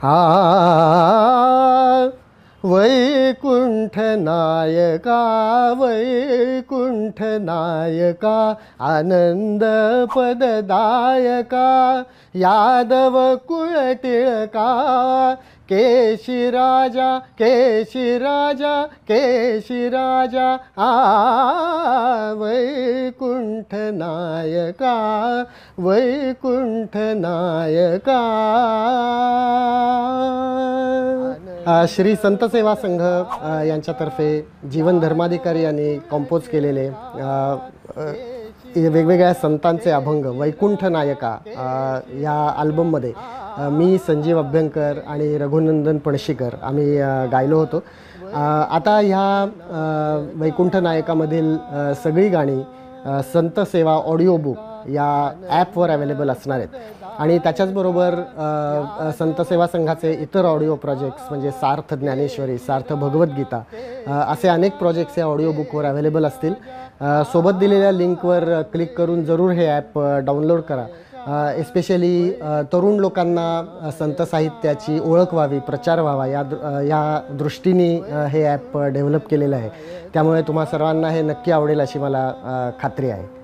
हा वैकुंठ नायका वैकुंठ नायका आनंद पददायका यादव कुळ टिळका केशिराजा केशिराजा केशिराजा वैकुंठ नायका वैकुंठ नायका। श्री संत सेवा संघ यांच्यातर्फे जीवन धर्माधिकारी यांनी कंपोज केलेले वेगवेगळ्या संतांचे अभंग वैकुंठ नायका या अल्बममध्ये मी संजीव अभ्यंकर आणि रघुनंदन पणशीकर आम्ही गायलो होतो। आता ह्या वैकुंठ नायकामधील सगळी गाणी संत सेवा ऑडिओ बुक या ॲपवर अवेलेबल असणार आहेत आणि त्याच्याचबरोबर संत सेवा संघाचे इतर ऑडिओ प्रोजेक्ट्स म्हणजे सार्थ ज्ञानेश्वरी सार्थ भगवद्गीता असे अनेक प्रोजेक्ट्स या ऑडिओ बुकवर अवेलेबल असतील। सोबत दिलेल्या लिंकवर क्लिक करून जरूर हे ॲप डाउनलोड करा। एस्पेशली तरुण लोकांना संत साहित्याची ओळख व्हावी प्रचार व्हावा या दृष्टीने हे ॲप डेव्हलप केलेलं आहे, त्यामुळे तुम्हा सर्वांना हे नक्की आवडेल अशी मला खात्री आहे।